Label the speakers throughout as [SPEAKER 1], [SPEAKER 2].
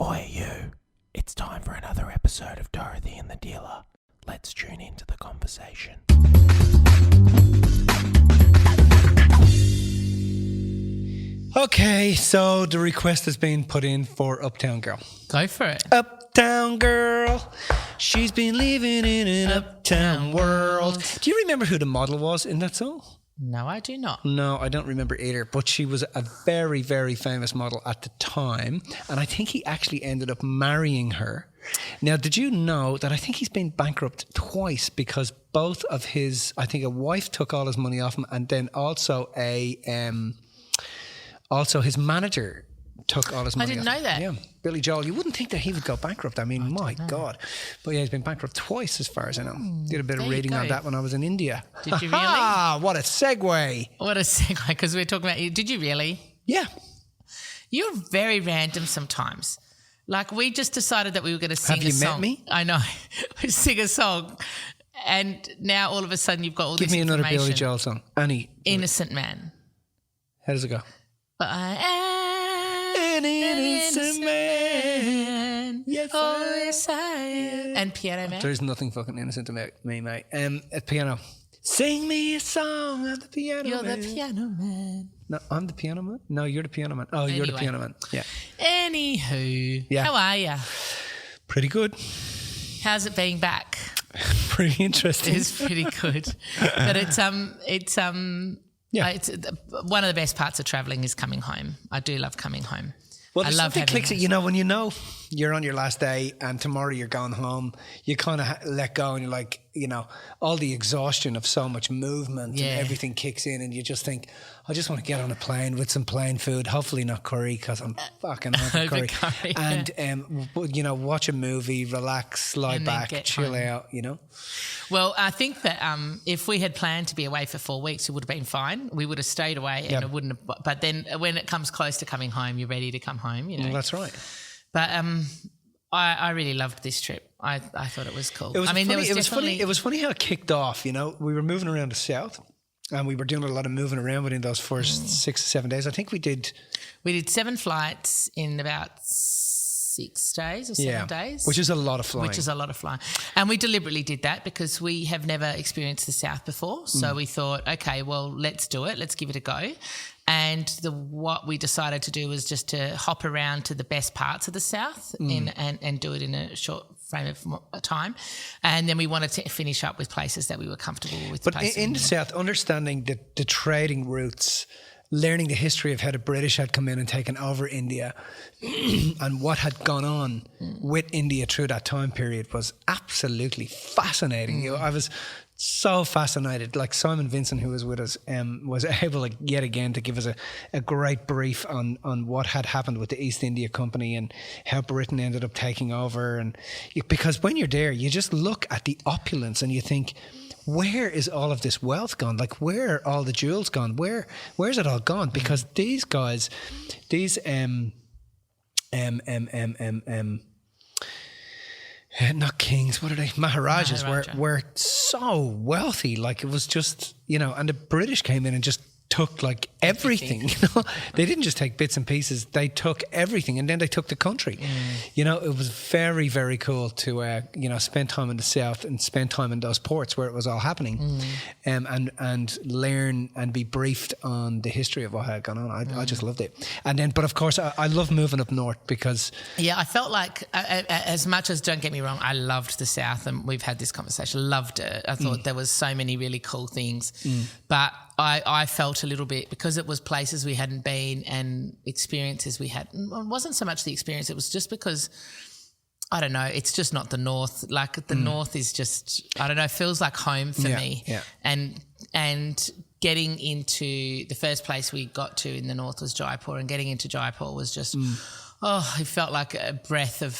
[SPEAKER 1] Oi you, it's time for another episode of Dorothy and the Dealer. Let's tune into the conversation.
[SPEAKER 2] Okay, so the request has been put in for Uptown Girl.
[SPEAKER 3] Go for it.
[SPEAKER 2] Uptown Girl, she's been living in an uptown world. Do you remember who the model was in that song?
[SPEAKER 3] No, I do not.
[SPEAKER 2] No, I don't remember either, but she was a very, very famous model at the time, and I think he actually ended up marrying her. Now, did you know that I think he's been bankrupt twice because both of his, I think a wife took all his money off him, and then also also his manager took all his money.
[SPEAKER 3] I didn't know that.
[SPEAKER 2] Yeah, Billy Joel. You wouldn't think that he would go bankrupt. I mean, my God. But yeah, he's been bankrupt twice as far as I know. Did a bit of reading on that when I was in India.
[SPEAKER 3] Did you really?
[SPEAKER 2] Ah, what a segue.
[SPEAKER 3] What a segue, because we're talking about you. Did you really?
[SPEAKER 2] Yeah.
[SPEAKER 3] You're very random sometimes. Like, we just decided that we were going to sing a song.
[SPEAKER 2] Have you met me?
[SPEAKER 3] I know. We sing a song. And now all of a sudden you've got all this information.
[SPEAKER 2] Give me another Billy Joel song. Annie.
[SPEAKER 3] Innocent Man.
[SPEAKER 2] How does it go?
[SPEAKER 3] But I am
[SPEAKER 2] An innocent man. Yes,
[SPEAKER 3] oh, yes, I am. And Piano Man.
[SPEAKER 2] There is nothing fucking innocent about me, mate. At piano. Sing me a song on the piano
[SPEAKER 3] You're
[SPEAKER 2] man.
[SPEAKER 3] the Piano Man.
[SPEAKER 2] No, I'm the piano man? No, you're the piano man. Oh, you're the
[SPEAKER 3] Anyway.
[SPEAKER 2] piano man. Yeah.
[SPEAKER 3] Anywho.
[SPEAKER 2] Yeah.
[SPEAKER 3] How are you?
[SPEAKER 2] Pretty good.
[SPEAKER 3] How's it being back?
[SPEAKER 2] Pretty interesting.
[SPEAKER 3] It's pretty good. But it's
[SPEAKER 2] Yeah.
[SPEAKER 3] it's one of the best parts of travelling is coming home. I do love coming home.
[SPEAKER 2] Well,
[SPEAKER 3] I
[SPEAKER 2] there's
[SPEAKER 3] love
[SPEAKER 2] something
[SPEAKER 3] having
[SPEAKER 2] clicks
[SPEAKER 3] those.
[SPEAKER 2] it. You know, when you know you're on your last day and tomorrow you're going home, you kind of let go and you're like, you know, all the exhaustion of so much movement
[SPEAKER 3] Yeah.
[SPEAKER 2] and everything kicks in and you just think, I just want to get on a plane with some plain food, hopefully not curry because I'm fucking on
[SPEAKER 3] The
[SPEAKER 2] curry.
[SPEAKER 3] curry,
[SPEAKER 2] And, you know, watch a movie, relax, lie
[SPEAKER 3] And then
[SPEAKER 2] back,
[SPEAKER 3] get
[SPEAKER 2] chill
[SPEAKER 3] home.
[SPEAKER 2] out, you know.
[SPEAKER 3] Well, I think that if we had planned to be away for 4 weeks, it would have been fine. We would have stayed away and
[SPEAKER 2] Yep.
[SPEAKER 3] it wouldn't have. But then when it comes close to coming home, you're ready to come home, you know.
[SPEAKER 2] Well, that's right.
[SPEAKER 3] But I really loved this trip. I thought it was cool.
[SPEAKER 2] It was funny.
[SPEAKER 3] there was
[SPEAKER 2] It was
[SPEAKER 3] definitely
[SPEAKER 2] funny. It was funny how it kicked off. You know, we were moving around the south, and we were doing a lot of moving around within those first 6 or 7 days. I think we did.
[SPEAKER 3] We did 7 flights in about 6 days or 7 days.
[SPEAKER 2] which is a lot of flying.
[SPEAKER 3] Which is a lot of flying. And we deliberately did that because we have never experienced the South before. So we thought, okay, well, let's do it. Let's give it a go. And what we decided to do was just to hop around to the best parts of the South and do it in a short frame of time. And then we wanted to finish up with places that we were comfortable with.
[SPEAKER 2] But in the south, understanding the trading routes, learning the history of how the British had come in and taken over India and what had gone on with India through that time period was absolutely fascinating. You know, I was so fascinated. Like Simon Vincent, who was with us, was able yet again to give us a great brief on what had happened with the East India Company and how Britain ended up taking over. And because when you're there, you just look at the opulence and you think, where is all of this wealth gone? Like, where are all the jewels gone? Where's it all gone? Because these guys, not kings, what are they? Maharajas were so wealthy. Like, it was just, you know, and the British came in and just took like everything. You know, they didn't just take bits and pieces, they took everything, and then they took the country. You know, it was very, very cool to you know, spend time in the south and spend time in those ports where it was all happening, and learn and be briefed on the history of what had gone on. I just loved it. And then, but of course, I love moving up north because
[SPEAKER 3] I felt like, as much as, don't get me wrong, I loved the South, and we've had this conversation, loved it. I thought there was so many really cool things, but I felt a little bit, because it was places we hadn't been and experiences we had. It wasn't so much the experience, it was just because, I don't know, it's just not the North. Like, the North is just, I don't know, feels like home for me.
[SPEAKER 2] Yeah.
[SPEAKER 3] And getting into, the first place we got to in the North was Jaipur, and getting into Jaipur was just... it felt like a breath of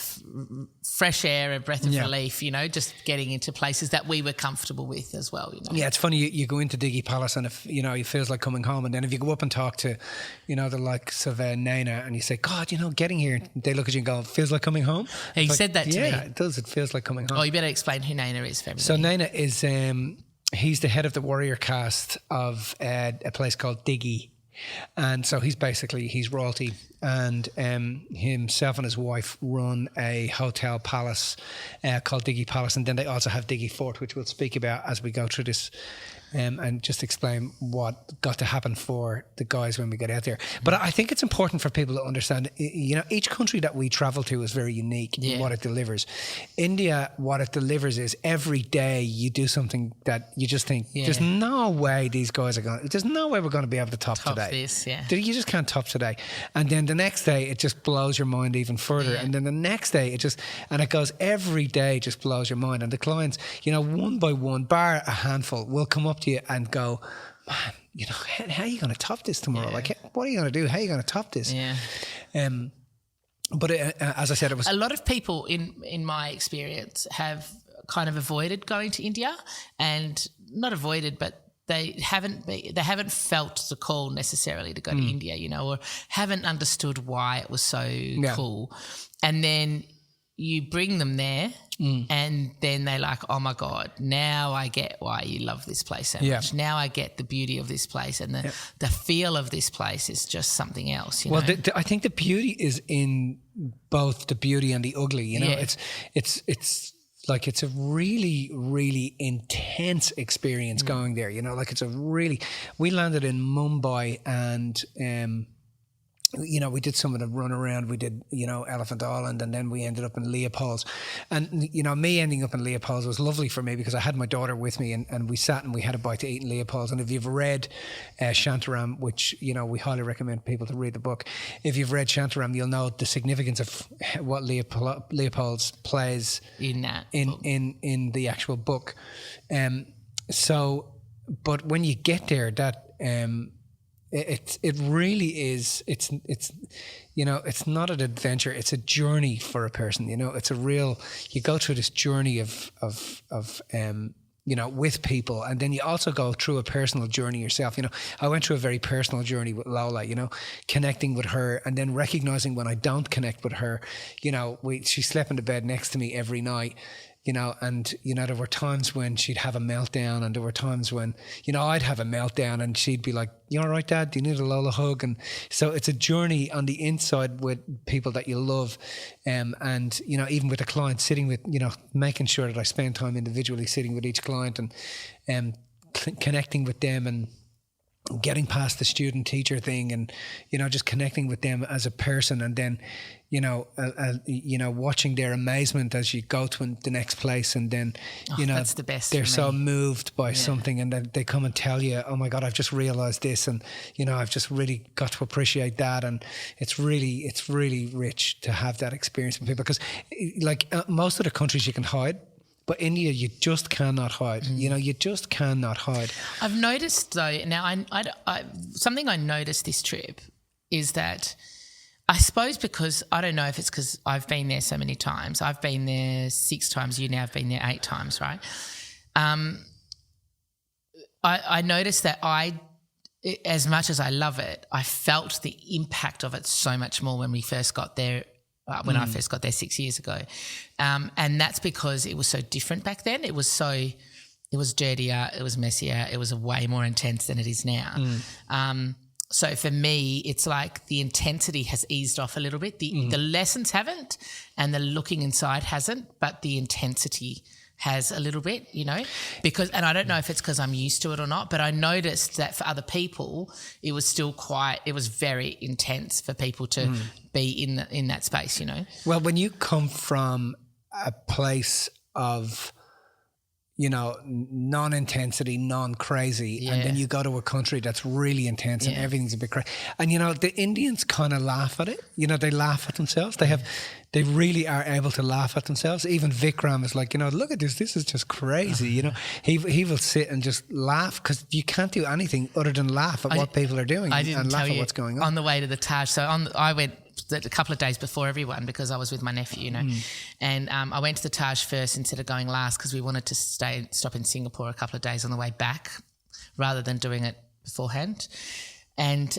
[SPEAKER 3] fresh air, a breath of relief, you know, just getting into places that we were comfortable with as well, you know.
[SPEAKER 2] Yeah, it's funny, you go into Diggi Palace and, if you know, it feels like coming home, and then if you go up and talk to, you know, the likes of Naina, and you say, God, you know, getting here, they look at you and go, it feels like coming home.
[SPEAKER 3] He
[SPEAKER 2] But
[SPEAKER 3] said that to me.
[SPEAKER 2] Yeah, it does. It feels like coming home.
[SPEAKER 3] Oh, you better explain who Naina is for everybody.
[SPEAKER 2] So Naina is, he's the head of the warrior caste of a place called Diggi. And so he's royalty. and himself and his wife run a hotel palace called Diggi Palace, and then they also have Diggi Fort, which we'll speak about as we go through this. And just explain what got to happen for the guys when we get out there. But I think it's important for people to understand, each country that we travel to is very unique in what it delivers. India, what it delivers is every day you do something that you just think, there's no way these guys are going, there's no way we're going to be able to top today.
[SPEAKER 3] This,
[SPEAKER 2] You just can't top today. And then the next day, it just blows your mind even further. Yeah. And then the next day, it goes every day, just blows your mind. And the clients, one by one, bar a handful, will come up to you and go, man, how are you going to top this tomorrow? Like, what are you going to do? How are you going to top this?
[SPEAKER 3] Yeah.
[SPEAKER 2] But as I said, it was
[SPEAKER 3] a lot of people in my experience have kind of avoided going to India, and not avoided, but they haven't felt the call necessarily to go to India, or haven't understood why it was so cool. And then you bring them there, and then they're like, oh my God, now I get why you love this place so much. Now I get the beauty of this place, and the feel of this place is just something else.
[SPEAKER 2] Well, I think the beauty is in both the beauty and the ugly. It's like, it's a really, really intense experience going there. We landed in Mumbai, and we did some of the run around. We did, Elephant Island, and then we ended up in Leopold's. And, me ending up in Leopold's was lovely for me because I had my daughter with me, and we sat and we had a bite to eat in Leopold's. And if you've read Shantaram, which, we highly recommend people to read the book. If you've read Shantaram, you'll know the significance of what Leopold's plays in the actual book. But when you get there, that... It really is. It's not an adventure. It's a journey for a person. It's a real. You go through this journey of with people, and then you also go through a personal journey yourself. I went through a very personal journey with Lola. Connecting with her, and then recognizing when I don't connect with her. She slept in the bed next to me every night. And there were times when she'd have a meltdown, and there were times when, I'd have a meltdown, and she'd be like, "You all right, Dad? Do you need a Lola hug?" And so it's a journey on the inside with people that you love. And, even with the client, sitting with, making sure that I spend time individually sitting with each client and connecting with them, and getting past the student teacher thing, and just connecting with them as a person, and then watching their amazement as you go to the next place, and then
[SPEAKER 3] that's the best.
[SPEAKER 2] They're so moved by something, and then they come and tell you, "Oh my God, I've just realized this, and I've just really got to appreciate that." And it's really rich to have that experience with people, because most of the countries you can hide. But India, you just cannot hide. You just cannot hide.
[SPEAKER 3] I've noticed, though, now I something I noticed this trip is that, I suppose because, I don't know if it's because I've been there so many times. I've been there 6 times. You now have been there 8 times, right? I noticed that as much as I love it, I felt the impact of it so much more when we first got there. When I first got there 6 years ago. And that's because it was so different back then. It was dirtier, it was messier, it was way more intense than it is now. So for me, it's like the intensity has eased off a little bit. The lessons haven't, and the looking inside hasn't, but the intensity has a little bit, because, and I don't know if it's because I'm used to it or not, but I noticed that for other people, it was very intense for people to be in that space,
[SPEAKER 2] Well, when you come from a place of, non-intensity, non-crazy, and then you go to a country that's really intense and everything's a bit crazy. And, the Indians kind of laugh at it. They laugh at themselves. They really are able to laugh at themselves. Even Vikram is like, look at this. This is just crazy. He will sit and just laugh, because you can't do anything other than laugh at what people are doing and laugh at what's going on.
[SPEAKER 3] On the way to the Taj, so I went a couple of days before everyone because I was with my nephew, and I went to the Taj first instead of going last, because we wanted to stop in Singapore a couple of days on the way back rather than doing it beforehand. And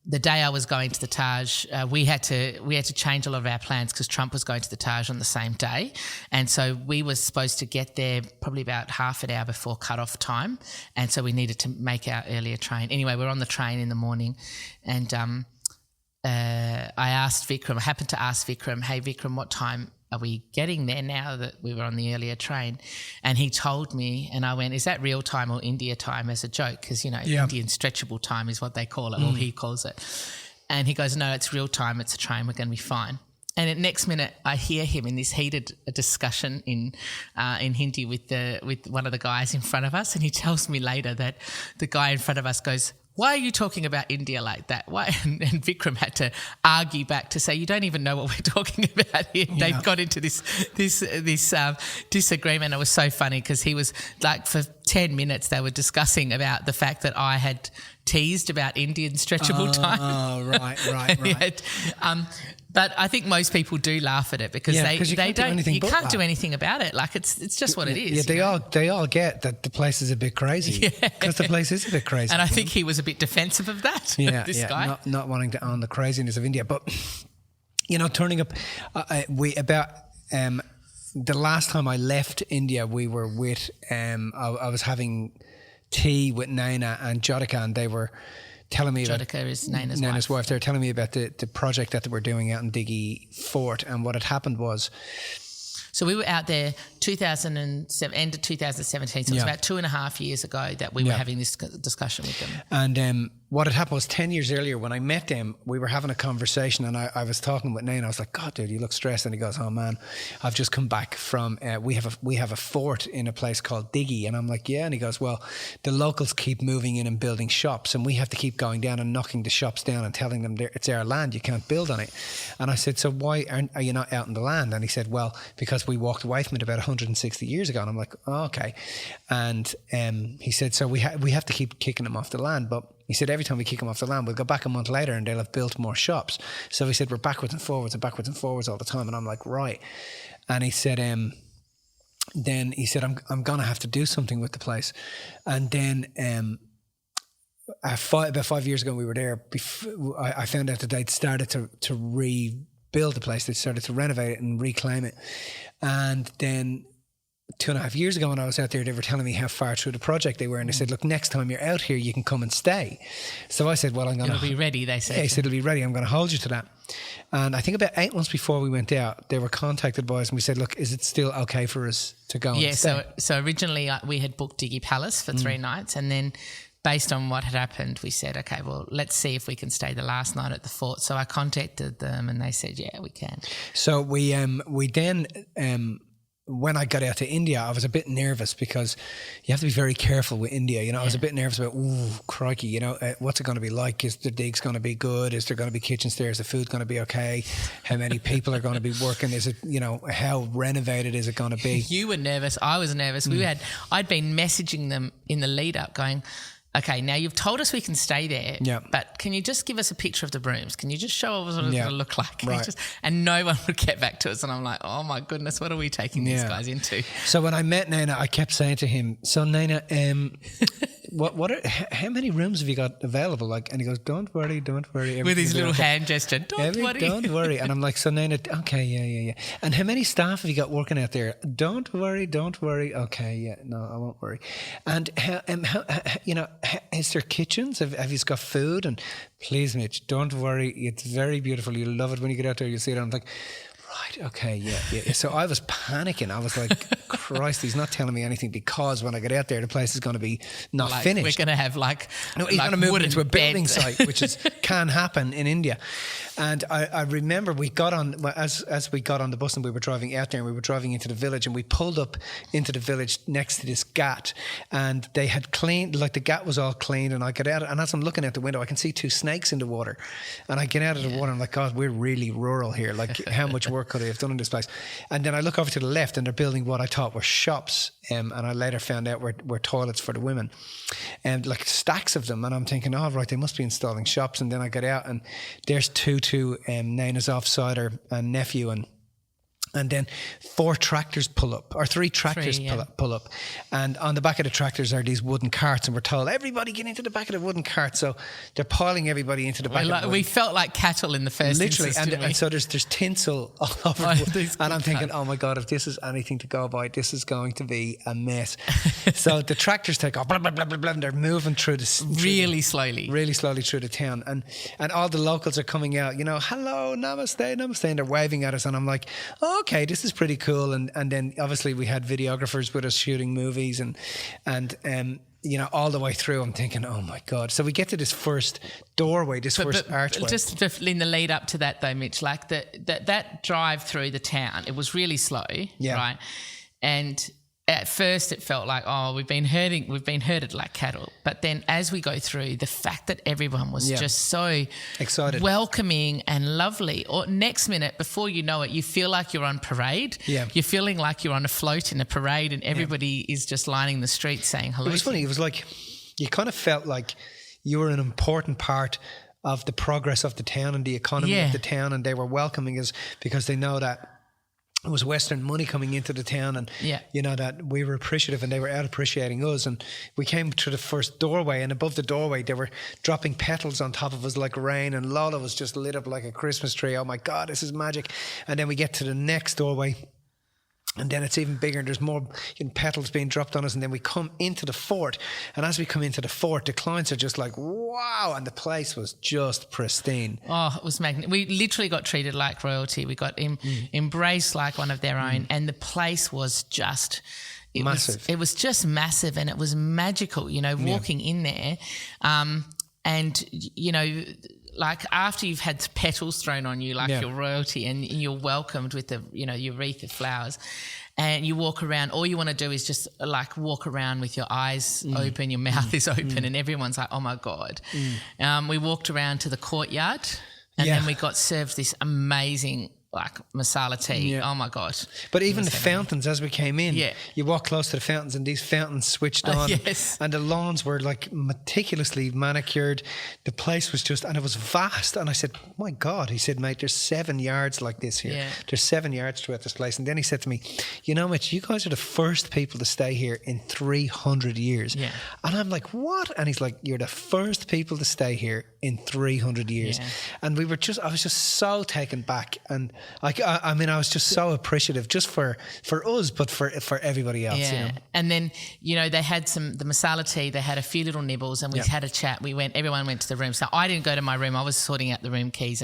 [SPEAKER 3] the day I was going to the Taj, we had to change a lot of our plans because Trump was going to the Taj on the same day, and so we were supposed to get there probably about half an hour before cut-off time, and so we needed to make our earlier train. Anyway, we're on the train in the morning, and I happened to ask Vikram, hey, Vikram, what time are we getting there now that we were on the earlier train? And he told me, and I went, is that real time or India time, as a joke? Because, Indian stretchable time is what they call it, or he calls it. And he goes, no, it's real time. It's a train. We're going to be fine. And the next minute, I hear him in this heated discussion in Hindi with one of the guys in front of us, and he tells me later that the guy in front of us goes, why are you talking about India like that? Why? And Vikram had to argue back to say, you don't even know what we're talking about here. Yeah. They got into this disagreement. It was so funny because he was like, for 10 minutes they were discussing about the fact that I had teased about Indian stretchable time.
[SPEAKER 2] Oh, right.
[SPEAKER 3] But I think most people do laugh at it because they don't. You can't do anything about it. Like it's just what it is.
[SPEAKER 2] Yeah, they all get that the place is a bit crazy. Because the place is a bit crazy.
[SPEAKER 3] And I think he was a bit defensive of that. Yeah, this guy
[SPEAKER 2] not wanting to own the craziness of India, but turning up. The last time I left India, we were with. I was having tea with Naina and Jyotika, and they were telling me
[SPEAKER 3] Jyotika is Naina's
[SPEAKER 2] wife. They were telling me about the project that they were doing out in Diggi Fort, and what had happened was.
[SPEAKER 3] So we were out there 2007, end of 2017. So it was about 2.5 years ago that we were having this discussion with them.
[SPEAKER 2] And what had happened was 10 years earlier when I met them, we were having a conversation, and I was talking with Naina. I was like, God, dude, you look stressed. And he goes, oh man, I've just come back from, we have a fort in a place called Diggi. And I'm like, yeah. And he goes, well, the locals keep moving in and building shops, and we have to keep going down and knocking the shops down and telling them it's our land, you can't build on it. And I said, so why are you not out in the land? And he said, well, because we walked away from it about 160 years ago. And I'm like, oh, okay. And he said, so we have to keep kicking them off the land. But he said, every time we kick them off the land, we'll go back a month later and they'll have built more shops. So he said, we're backwards and forwards all the time. And I'm like, right. And he said, then he said, I'm going to have to do something with the place. And then about 5 years ago, we were there. I found out that they'd started to rebuild the place. They started to renovate it and reclaim it. And then 2.5 years ago when I was out there, they were telling me how far through the project they were, and they said, look, next time you're out here you can come and stay. So I said, well, it'll
[SPEAKER 3] be ready, they said.
[SPEAKER 2] Yeah, he said, it'll be ready, I'm going to hold you to that. And I think about 8 months before we went out, they were contacted by us and we said, look, is it still okay for us to go and stay?
[SPEAKER 3] So originally we had booked Diggi Palace for 3 nights, and then based on what had happened, we said, okay, well, let's see if we can stay the last night at the fort. So I contacted them and they said, yeah, we can.
[SPEAKER 2] So we then, when I got out to India, I was a bit nervous because you have to be very careful with India. I was a bit nervous about, crikey, what's it going to be like? Is the digs going to be good? Is there going to be kitchens there? Is the food going to be okay? How many people are going to be working? Is it, how renovated is it going to be?
[SPEAKER 3] You were nervous. I was nervous. I'd been messaging them in the lead up going, okay, now you've told us we can stay there, but can you just give us a picture of the rooms? Can you just show us what it's going to look like?
[SPEAKER 2] Right.
[SPEAKER 3] And no one would get back to us. And I'm like, oh my goodness, what are we taking these guys into?
[SPEAKER 2] So when I met Naina, I kept saying to him, so Naina, how many rooms have you got available? Like, and he goes, don't worry.
[SPEAKER 3] With his little hand gesture, don't worry. And I'm like, so Naina, okay, yeah. And how many staff have you got working out there? Don't worry. Okay, yeah, no, I won't worry. And how is there kitchens? Have you got food? And please, Mitch, don't worry. It's very beautiful. You'll love it when you get out there. You'll see it. And I'm like, right, okay, yeah. So I was panicking. I was like, Christ, he's not telling me anything, because when I get out there, the place is going to be not finished. We're going to have
[SPEAKER 2] he's going to move into a building site, which can happen in India. And I remember we got on, as we got on the bus and we were driving out there and we were driving into the village, and we pulled up into the village next to this ghat, and they had cleaned, like the ghat was all cleaned, and I get out, and as I'm looking out the window, I can see 2 snakes in the water, and I get out of the water and I'm like, God, we're really rural here. Like, how much work could I have done in this place? And then I look over to the left and they're building what I thought were shops, and I later found out were toilets for the women, and like stacks of them, and I'm thinking, oh right, they must be installing shops. And then I get out and there's two Naina's offsider and nephew, and And then 4 tractors pull up, or 3 tractors pull up. And on the back of the tractors are these wooden carts, and we're told, everybody get into the back of the wooden cart. So they're piling everybody into the back of the wooden.
[SPEAKER 3] We felt like cattle in the first instance,
[SPEAKER 2] and so there's tinsel all over and I'm thinking, oh my God, if this is anything to go by, this is going to be a mess. So the tractors take off, blah, blah, blah, blah, blah, and they're moving through
[SPEAKER 3] really slowly through
[SPEAKER 2] the town. And all the locals are coming out, you know, hello, namaste, namaste, and they're waving at us. And I'm like, oh, okay, this is pretty cool. And then obviously we had videographers with us shooting movies and you know, all the way through, I'm thinking, oh my God. So we get to this first doorway, first archway.
[SPEAKER 3] Just in the lead up to that though, Mitch, like that drive through the town, it was really slow, right? And at first it felt like, oh, we've been herded like cattle. But then as we go through, the fact that everyone was just so
[SPEAKER 2] excited,
[SPEAKER 3] welcoming and lovely. Or next minute, before you know it, you feel like you're on parade. Yeah. You're feeling like you're on a float in a parade and everybody is just lining the streets saying hello.
[SPEAKER 2] It was funny. It was like you kind of felt like you were an important part of the progress of the town and the economy of the town, and they were welcoming us because they know that it was Western money coming into the town, and you know that we were appreciative and they were out appreciating us. And we came to the first doorway, and above the doorway they were dropping petals on top of us like rain, and Lola was just lit up like a Christmas tree. Oh my God, this is magic. And then we get to the next doorway, and then it's even bigger, and there's more petals being dropped on us. And then we come into the fort, and as we come into the fort, the clients are just like, wow, and the place was just pristine.
[SPEAKER 3] Oh, it was magnificent. We literally got treated like royalty. We got embraced like one of their own, and the place was just massive. It was just massive, and it was magical, you know, walking in there. And, you know, like after you've had petals thrown on you, like your royalty, and you're welcomed with the, you know, your wreath of flowers, and you walk around, all you want to do is just like walk around with your eyes open, your mouth is open, and everyone's like, oh my God. We walked around to the courtyard, and then we got served this amazing like masala tea. Oh my God.
[SPEAKER 2] But even the fountains as we came in, you walk close to the fountains and these fountains switched on and the lawns were like meticulously manicured. The place was just, and it was vast. And I said, oh my God. He said, mate, there's 7 yards like this here. There's 7 yards throughout this place. And then he said to me, you know, Mitch, you guys are the first people to stay here in 300 years. And I'm like, what? And he's like, you're the first people to stay here in 300 years. And I was just so taken back. And I mean, I was just so appreciative just for us, but for everybody else. You know?
[SPEAKER 3] And then, you know, they had the masala tea, they had a few little nibbles, and we had a chat. Everyone went to the room. So I didn't go to my room. I was sorting out the room keys.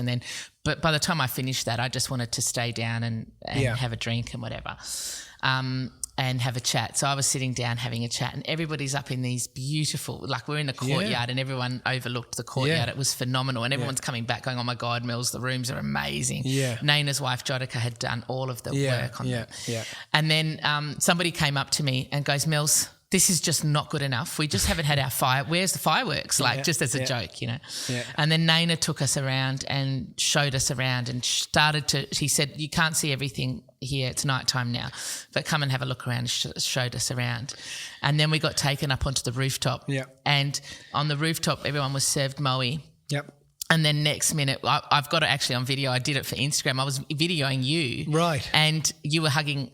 [SPEAKER 3] But by the time I finished that, I just wanted to stay down and have a drink and whatever. And have a chat. So I was sitting down having a chat, and everybody's up in these beautiful, like we're in the courtyard and everyone overlooked the courtyard. It was phenomenal, and everyone's coming back going, oh my God, Mills, the rooms are amazing. Naina's wife, Jodica, had done all of the work on them. And then somebody came up to me and goes, Mills, this is just not good enough. We just haven't had our where's the fireworks? Like just as a joke, you know. And then Naina took us around and showed us around and he said, you can't see everything here, it's nighttime now, but come and have a look around, and showed us around. And then we got taken up onto the rooftop. And on the rooftop, everyone was served moe. And then next minute, I've got it actually on video. I did it for Instagram. I was videoing you. Right. And you were hugging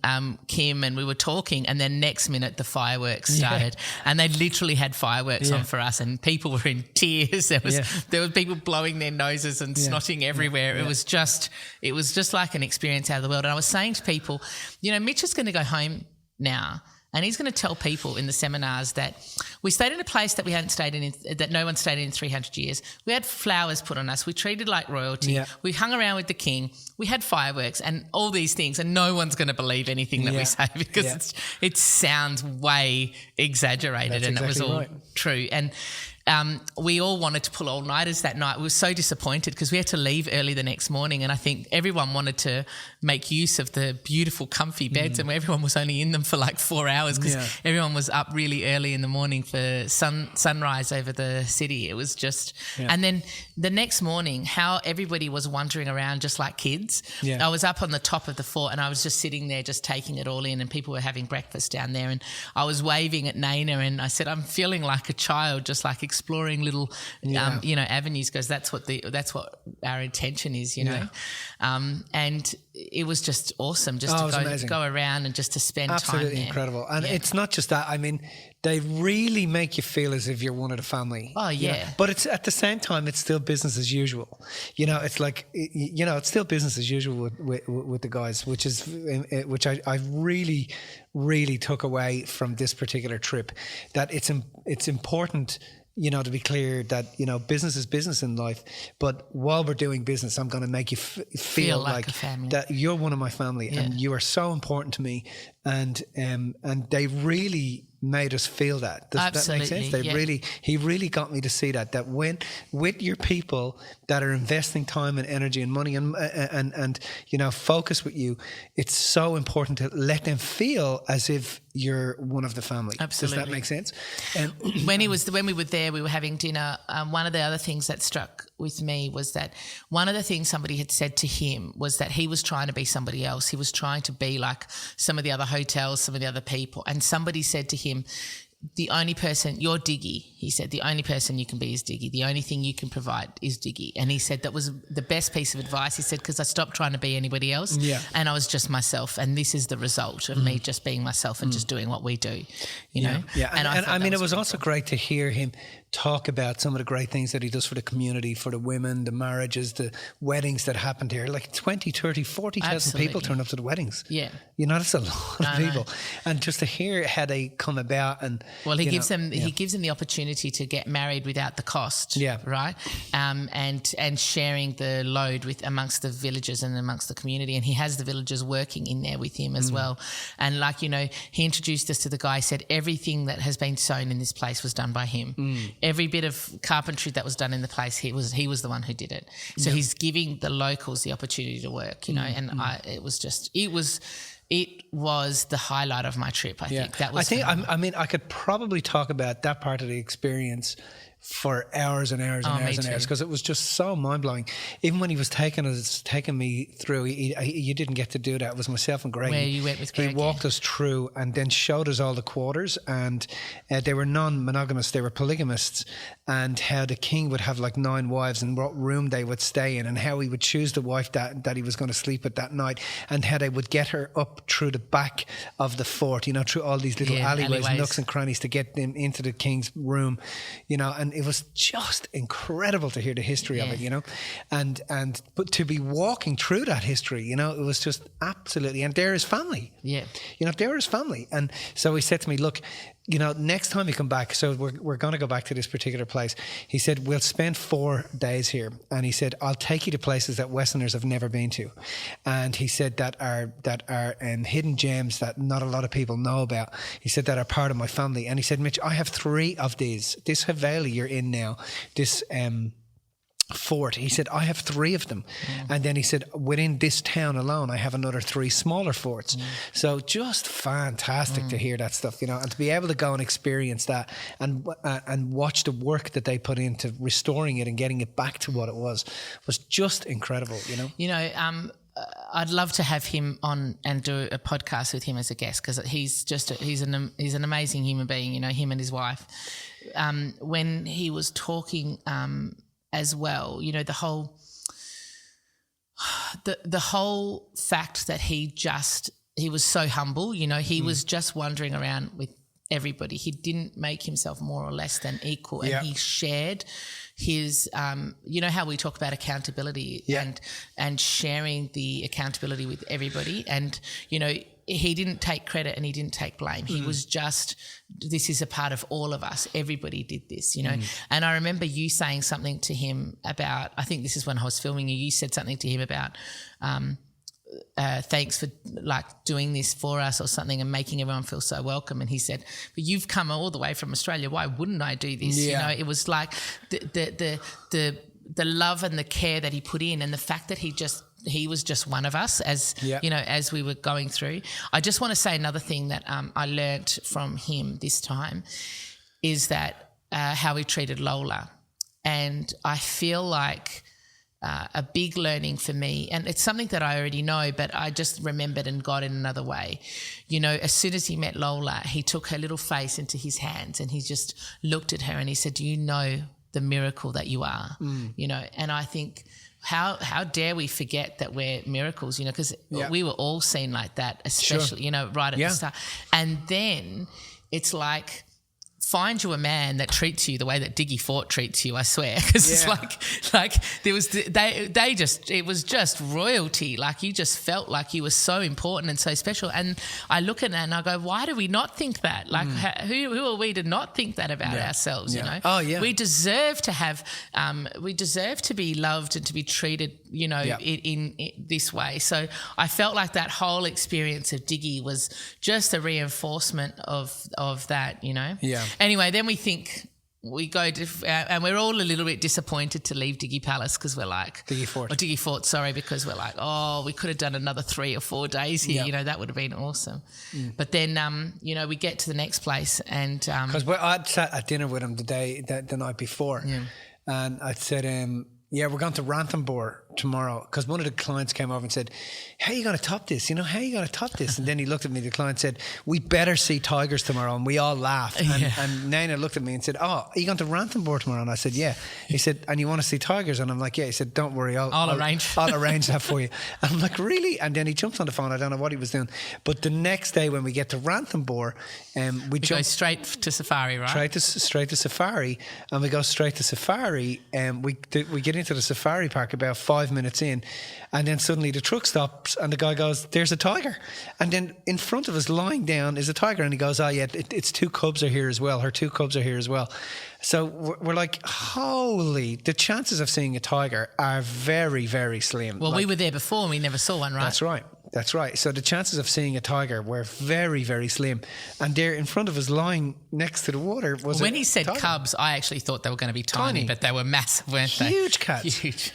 [SPEAKER 3] Kim and we were talking, and then next minute the fireworks started. And they literally had fireworks on for us, and people were in tears. There were people blowing their noses and snotting everywhere. It was just like an experience out of the world. And I was saying to people, you know, Mitch is going to go home now, and he's going to tell people in the seminars that we stayed in a place that we hadn't stayed in, that no one stayed in 300 years. We had flowers put on us. We treated like royalty. We hung around with the king. We had fireworks and all these things, and no one's going to believe anything that we say because it sounds way exaggerated. That's exactly it was all true. And we all wanted to pull all-nighters that night. We were so disappointed because we had to leave early the next morning, and I think everyone wanted to make use of the beautiful comfy beds, and everyone was only in them for like 4 hours because everyone was up really early in the morning for sunrise over the city. It was just and then the next morning, how everybody was wandering around just like kids. I was up on the top of the fort, and I was just sitting there just taking it all in, and people were having breakfast down there, and I was waving at Naina, and I said, I'm feeling like a child, just like exploring little, avenues, because that's what our intention is, you know. And it was just awesome just to go around and just to spend time there.
[SPEAKER 2] Absolutely incredible. And it's not just that. I mean, they really make you feel as if you're one of the family.
[SPEAKER 3] Oh, yeah.
[SPEAKER 2] You know? But it's at the same time, it's still business as usual. You know, it's like, you know, it's still business as usual with the guys, which I really, really took away from this particular trip, that it's important, you know, to be clear that, you know, business is business in life, but while we're doing business, I'm going to make you feel like
[SPEAKER 3] a family.
[SPEAKER 2] That you're one of my family and you are so important to me. And they really made us feel that. Does that make sense? He really got me to see that when with your people that are investing time and energy and money and you know, focus with you, it's so important to let them feel as if you're one of the family.
[SPEAKER 3] Absolutely.
[SPEAKER 2] Does that make sense?
[SPEAKER 3] When we were there, we were having dinner. One of the other things that struck with me was that one of the things somebody had said to him was that he was trying to be somebody else. He was trying to be like some of the other hotels, some of the other people. And somebody said to him, the only person, you're Diggi. He said, the only person you can be is Diggi. The only thing you can provide is Diggi. And he said that was the best piece of advice. He said, because I stopped trying to be anybody else and I was just myself. And this is the result of me just being myself and just doing what we do, you know?
[SPEAKER 2] Yeah. And I mean, it was also great to hear him talk about some of the great things that he does for the community, for the women, the marriages, the weddings that happened here. Like 20, 30, 40,000 people turn up to the weddings.
[SPEAKER 3] Yeah.
[SPEAKER 2] You know, that's a lot of people. And just to hear how they come about and...
[SPEAKER 3] Well, he gives them the opportunity to get married without the cost. Yeah. Right? And sharing the load amongst the villagers and amongst the community. And he has the villagers working in there with him as well. And like, you know, he introduced us to the guy, said everything that has been sown in this place was done by him. Every bit of carpentry that was done in the place, he was the one who did it. So he's giving the locals the opportunity to work, you know, and it was the highlight of my trip. I think that was.
[SPEAKER 2] I mean, I could probably talk about that part of the experience for hours and hours and hours and hours, because it was just so mind-blowing. Even when he was taking me through, you didn't get to do that. It was myself and Greg.
[SPEAKER 3] Where you went with Greg.
[SPEAKER 2] He walked us through and then showed us all the quarters, and they were non-monogamous, they were polygamists, and how the king would have like 9 wives and what room they would stay in, and how he would choose the wife that he was going to sleep with that night, and how they would get her up through the back of the fort, you know, through all these little alleyways, nooks and crannies to get them into the king's room, you know. And it was just incredible to hear the history of it, you know, but to be walking through that history, you know, it was just absolutely, and they're his family. Yeah. You know, they're his family. And so he said to me, look, you know, next time you come back, so we're going to go back to this particular place. He said, we'll spend 4 days here. And he said, I'll take you to places that Westerners have never been to. And he said that are hidden gems that not a lot of people know about. He said that are part of my family. And he said, Mitch, I have 3 of these. This Haveli you're in now, this fort, he said, I have 3 of them. And then he said, within this town alone, I have another 3 smaller forts. So just fantastic to hear that stuff, you know, and to be able to go and experience that and watch the work that they put into restoring it and getting it back to what it was just incredible, you know. You know,
[SPEAKER 3] I'd love to have him on and do a podcast with him as a guest, because he's an amazing human being, you know, him and his wife. When he was talking as well, you know, the whole fact that he was so humble, you know, he was just wandering around with everybody. He didn't make himself more or less than equal, and he shared his, you know, how we talk about accountability and sharing the accountability with everybody. And, you know, he didn't take credit and he didn't take blame. He was just, this is a part of all of us. Everybody did this, you know. And I remember you saying something to him about, I think this is when I was filming you said something to him about, thanks for like doing this for us or something and making everyone feel so welcome. And he said, but you've come all the way from Australia. Why wouldn't I do this? You know, it was like the love and the care that he put in, and the fact that he was just one of us, as you know, as we were going through. I just want to say another thing that I learnt from him this time is that how he treated Lola. And I feel like a big learning for me, and it's something that I already know, but I just remembered and got in another way. You know, as soon as he met Lola, he took her little face into his hands and he just looked at her and he said, "Do you know the miracle that you are?" You know, and I think how dare we forget that we're miracles, you know, because we were all seen like that, especially, you know, right at the start. And then it's like, find you a man that treats you the way that Diggi Fort treats you, I swear. Because it's like there was, it was just royalty. Like you just felt like you were so important and so special. And I look at that and I go, why do we not think that? Like who are we to not think that about ourselves, you know?
[SPEAKER 2] Oh, yeah.
[SPEAKER 3] We deserve to have, we deserve to be loved and to be treated, you know, in this way. So I felt like that whole experience of Diggi was just a reinforcement of that, you know?
[SPEAKER 2] Yeah.
[SPEAKER 3] Anyway, then we go to, and we're all a little bit disappointed to leave Diggi Palace because we're like...
[SPEAKER 2] Diggi Fort.
[SPEAKER 3] Or Diggi Fort, sorry, because we're like, oh, we could have done another 3 or 4 days here. You know, that would have been awesome. But then, you know, we get to the next place and...
[SPEAKER 2] Because I'd sat at dinner with him the night before and I'd said, we're going to Ranthambore tomorrow, because one of the clients came over and said, how are you going to top this? You know, how are you going to top this? And then he looked at me, the client said, we better see tigers tomorrow. And we all laughed. And Nana looked at me and said, oh, are you going to Ranthambore tomorrow? And I said, yeah. He said, and you want to see tigers? And I'm like, yeah. He said, don't worry, I'll
[SPEAKER 3] arrange.
[SPEAKER 2] I'll arrange that for you. And I'm like, really? And then he jumps on the phone. I don't know what he was doing. But the next day when we get to Ranthambore, we
[SPEAKER 3] go straight to safari, right?
[SPEAKER 2] Straight to safari. And we go straight to safari. And we get into the safari park about 5 minutes in, and then suddenly the truck stops and the guy goes, there's a tiger. And then in front of us lying down is a tiger, and he goes, oh yeah, its 2 cubs are here as well. Her 2 cubs are here as well. So we're like, holy, the chances of seeing a tiger are very, very slim.
[SPEAKER 3] Well, we were there before and we never saw one, right?
[SPEAKER 2] That's right. So the chances of seeing a tiger were very, very slim. And there in front of us, lying next to the water, was
[SPEAKER 3] when he said
[SPEAKER 2] tiger.
[SPEAKER 3] Cubs, I actually thought they were going to be tiny, but they were massive, weren't they?
[SPEAKER 2] Huge cats.
[SPEAKER 3] Huge.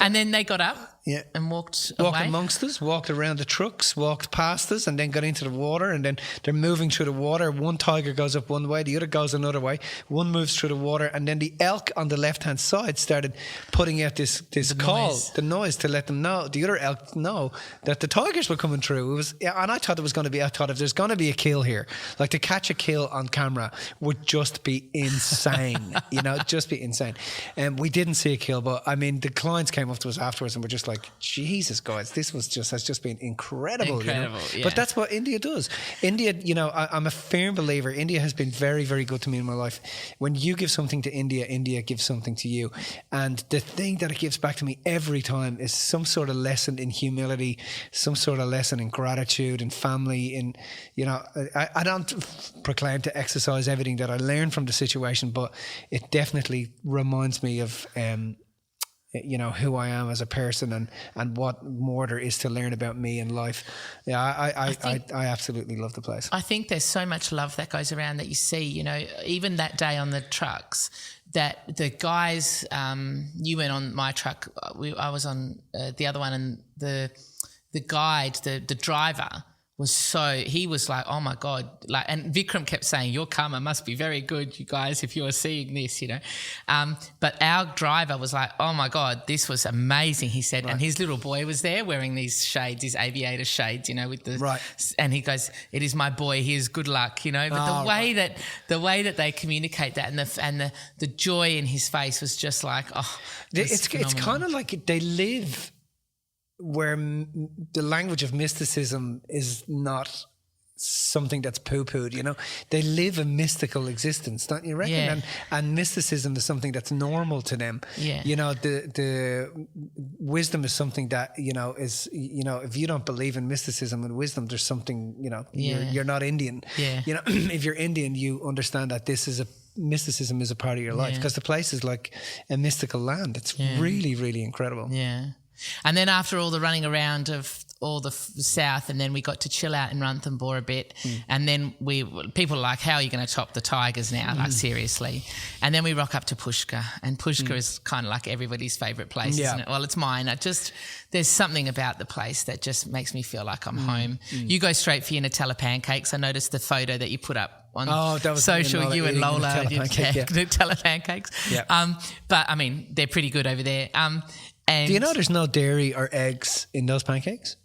[SPEAKER 3] And then they got up and walked away.
[SPEAKER 2] Amongst us, walked around the trucks, walked past us, and then got into the water. And then they're moving through the water. One tiger goes up one way, the other goes another way. One moves through the water, and then the elk on the left-hand side started putting out this call, the noise, to let them know, the other elk know, that the tigers were coming through. It was, and I thought if there's going to be a kill here, like to catch a kill on camera would just be insane, you know, just be insane. And we didn't see a kill, but I mean, the clients came up to us afterwards and were just like, Jesus, guys, this has just been incredible. You know? But that's what India does. India, you know, I'm a firm believer. India has been very, very good to me in my life. When you give something to India, India gives something to you. And the thing that it gives back to me every time is some sort of lesson in humility, some sort of lesson in gratitude and family. In, you know, I don't proclaim to exercise everything that I learned from the situation, but it definitely reminds me of you know, who I am as a person and what more there is to learn about me in life. Yeah, I absolutely love the place.
[SPEAKER 3] I think there's so much love that goes around that you see, you know, even that day on the trucks, that the guys, you went on my truck, I was on the other one, and the guide, the driver, he was like, oh my God, like, and Vikram kept saying, your karma must be very good, you guys, if you're seeing this, you know. But our driver was like, oh my God, this was amazing, he said. Right. And his little boy was there wearing these shades, these aviator shades, you know, with the, and he goes, it is my boy, here's good luck, you know. But the way that they communicate that, and the joy in his face was just like, oh,
[SPEAKER 2] it's kind of like they live where the language of mysticism is not something that's poo-pooed, you know. They live a mystical existence, don't you reckon?
[SPEAKER 3] Yeah.
[SPEAKER 2] And mysticism is something that's normal to them.
[SPEAKER 3] Yeah.
[SPEAKER 2] You know, the wisdom is something that, you know, is, you know, if you don't believe in mysticism and wisdom, there's something, you know, you're not Indian.
[SPEAKER 3] Yeah.
[SPEAKER 2] You know, if you're Indian, you understand that mysticism is a part of your life, because the place is like a mystical land. It's really, really incredible.
[SPEAKER 3] Yeah. And then after all the running around of all the south, and then we got to chill out in Ranthambore a bit, and then people are like, how are you going to top the tigers now? Like, seriously. And then we rock up to Pushkar, and Pushkar is kind of like everybody's favourite place, isn't it? Well, it's mine. There's something about the place that just makes me feel like I'm home. You go straight for your Nutella pancakes. I noticed the photo that you put up on social, you and Lola, Nutella pancakes. Yeah. But I mean, they're pretty good over there. And
[SPEAKER 2] Do you know there's no dairy or eggs in those pancakes?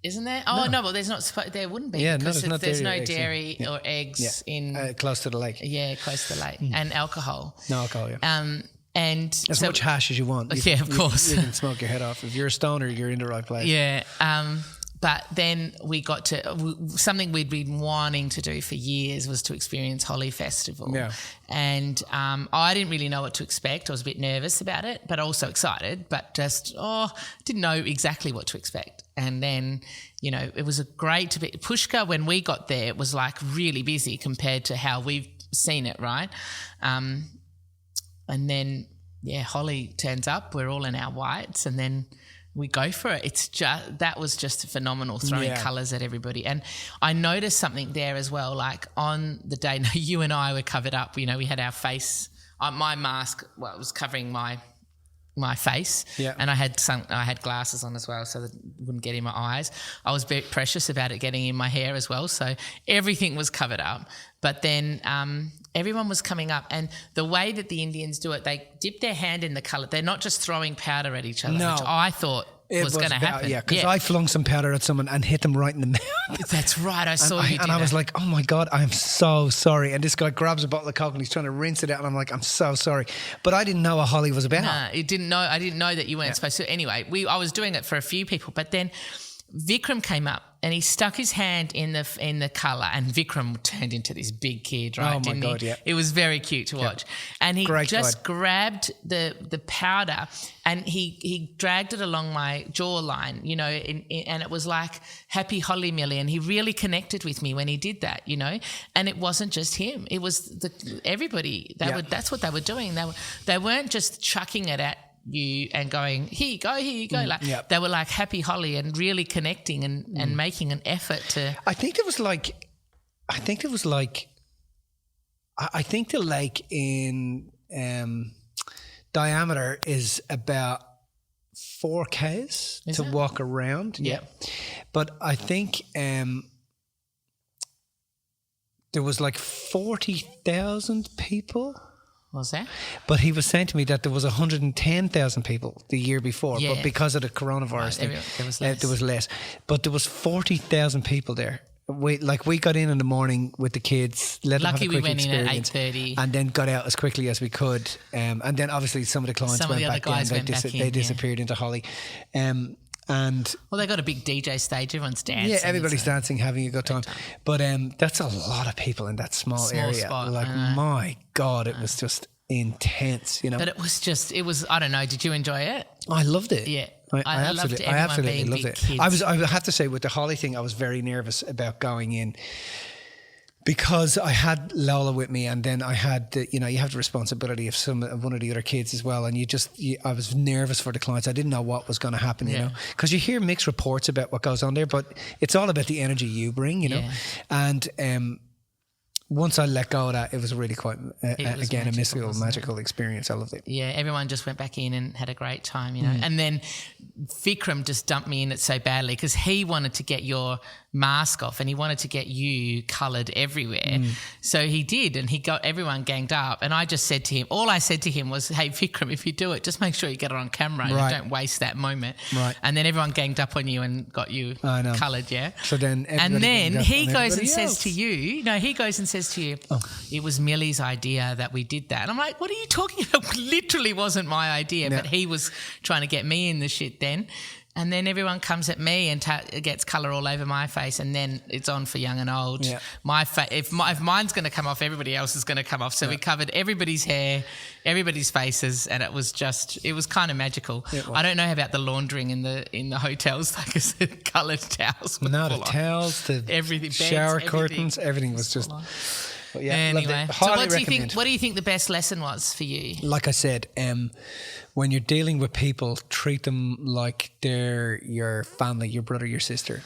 [SPEAKER 3] Isn't there? Oh no, well, there's not. There wouldn't be.
[SPEAKER 2] Yeah, no,
[SPEAKER 3] because
[SPEAKER 2] there's
[SPEAKER 3] there's
[SPEAKER 2] no
[SPEAKER 3] no
[SPEAKER 2] dairy
[SPEAKER 3] dairy or eggs in.
[SPEAKER 2] Close to the lake.
[SPEAKER 3] Yeah, close to the lake, and alcohol.
[SPEAKER 2] No alcohol, yeah.
[SPEAKER 3] And
[SPEAKER 2] As much hash as you want.
[SPEAKER 3] Of course.
[SPEAKER 2] You can smoke your head off. If you're a stoner, you're in the right place.
[SPEAKER 3] Yeah. But then we got to something we'd been wanting to do for years was to experience Holi Festival.
[SPEAKER 2] Yeah.
[SPEAKER 3] And I didn't really know what to expect. I was a bit nervous about it, but also excited, but just, didn't know exactly what to expect. And then, it was great to be Pushka when we got there. It was like really busy compared to how we've seen it, right? And then, Holi turns up. We're all in our whites, and then we go for it. That was just phenomenal, throwing colours at everybody. And I noticed something there as well. Like on the day, you and I were covered up. We had our face. My mask, it was covering my face, and I had glasses on as well, so that it wouldn't get in my eyes. I was very precious about it getting in my hair as well, so everything was covered up. But then everyone was coming up, and the way that the Indians do it, they dip their hand in the colour. They're not just throwing powder at each other, which I thought was going to happen.
[SPEAKER 2] Yeah, because I flung some powder at someone and hit them right in the mouth.
[SPEAKER 3] That's right, I saw you do
[SPEAKER 2] and I was like, oh my God, I'm so sorry. And this guy grabs a bottle of Coke and he's trying to rinse it out, and I'm like, I'm so sorry. But I didn't know what Holi was about.
[SPEAKER 3] Nah, I didn't know that you weren't supposed to. Anyway, I was doing it for a few people, but then Vikram came up and he stuck his hand in the colour, and Vikram turned into this big kid, right?
[SPEAKER 2] Oh my God, yeah.
[SPEAKER 3] It was very cute to watch. And he grabbed the powder and he dragged it along my jawline, and it was like Happy Holi Millie, and he really connected with me when he did that, And it wasn't just him; it was everybody. That's what they were doing. They weren't just chucking it at you and going, here you go. They were like Happy Holi and really connecting and making an effort to.
[SPEAKER 2] I think the lake in diameter is about 4 k's to walk around.
[SPEAKER 3] Yeah.
[SPEAKER 2] But I think there was like 40,000 people.
[SPEAKER 3] Was that?
[SPEAKER 2] But he was saying to me that there was 110,000 people the year before, but because of the coronavirus thing, there was less. But there was 40,000 people there. We got in the morning with the kids, let them have a quick experience,
[SPEAKER 3] in at 8:30,
[SPEAKER 2] and then got out as quickly as we could. And then obviously some of the clients went back in. They disappeared into Holi. And
[SPEAKER 3] they got a big DJ stage. Everyone's dancing.
[SPEAKER 2] Yeah, everybody's dancing, having a good time. But that's a lot of people in that small area.
[SPEAKER 3] Spot,
[SPEAKER 2] my God, it was just intense,
[SPEAKER 3] But it was. I don't know. Did you enjoy it?
[SPEAKER 2] I loved it.
[SPEAKER 3] Yeah,
[SPEAKER 2] I absolutely loved it.
[SPEAKER 3] Kids.
[SPEAKER 2] I have to say, with the Holi thing, I was very nervous about going in, because I had Lola with me, and then I had you have the responsibility of one of the other kids as well, and I was nervous for the clients. I didn't know what was going to happen, because you hear mixed reports about what goes on there, but it's all about the energy you bring, and once I let go of that, it was really quite, a mystical, magical experience. I loved it.
[SPEAKER 3] Yeah, everyone just went back in and had a great time, And then Vikram just dumped me in it so badly because he wanted to get your mask off and he wanted to get you coloured everywhere. So he did, and he got everyone ganged up. And I just said to him, all I said to him was, hey, Vikram, if you do it, just make sure you get it on camera and don't waste that moment.
[SPEAKER 2] Right.
[SPEAKER 3] And then everyone ganged up on you and got you coloured, yeah?
[SPEAKER 2] So then
[SPEAKER 3] he goes and says to you, it was Millie's idea that we did that. And I'm like, what are you talking about? Literally wasn't my idea, but he was trying to get me in the shit then. And then everyone comes at me and gets colour all over my face, and then it's on for young and old. Yeah. If mine's going to come off, everybody else is going to come off. So we covered everybody's hair, everybody's faces, and it was kind of magical. I don't know about the laundering in the hotels, like I said, coloured towels.
[SPEAKER 2] No, the towels, the everything, shower curtains, everything was just.
[SPEAKER 3] Yeah, anyway, so what do you think the best lesson was for you?
[SPEAKER 2] Like I said, when you're dealing with people, treat them like they're your family, your brother, your sister.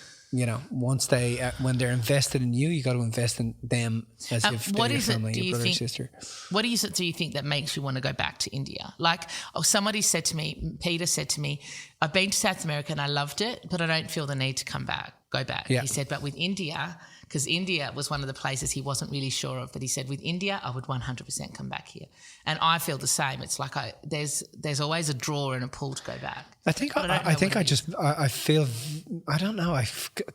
[SPEAKER 2] Once when they're invested in you, you got to invest in them as if they're your family, your brother, sister.
[SPEAKER 3] What do you think that makes you want to go back to India? Like, somebody said to me, Peter said to me, I've been to South America and I loved it, but I don't feel the need to go back.
[SPEAKER 2] Yeah.
[SPEAKER 3] He said, but with India, because India was one of the places he wasn't really sure of, but he said with India, I would 100% come back here. And I feel the same. It's like there's always a draw and a pull to go back.
[SPEAKER 2] I think I feel, I don't know,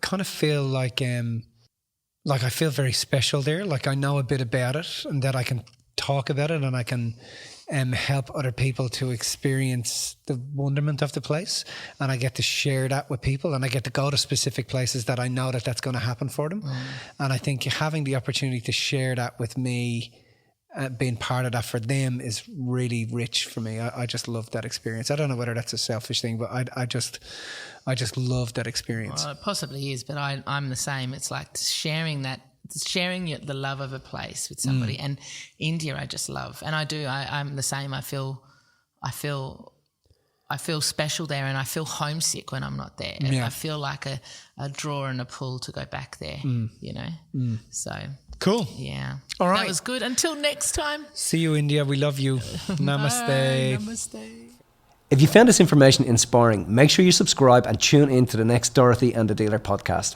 [SPEAKER 2] kind of feel like I feel very special there. Like I know a bit about it and that I can talk about it and I can help other people to experience the wonderment of the place, and I get to share that with people, and I get to go to specific places that I know that that's going to happen for them. And I think having the opportunity to share that with me, being part of that for them, is really rich for me. I just love that experience. I don't know whether that's a selfish thing, but I just love that experience.
[SPEAKER 3] Well, it possibly is, but I'm the same. It's like sharing the love of a place with somebody. And India I just love, and I'm the same. I feel special there, and I feel homesick when I'm not there. And I feel like a draw and a pull to go back there, you know. So
[SPEAKER 2] cool.
[SPEAKER 3] Yeah.
[SPEAKER 2] All right.
[SPEAKER 3] That was good. Until next time.
[SPEAKER 2] See you, India. We love you. Namaste.
[SPEAKER 3] Bye. Namaste.
[SPEAKER 4] If you found this information inspiring, make sure you subscribe and tune in to the next Dorothy and the Dealer podcast.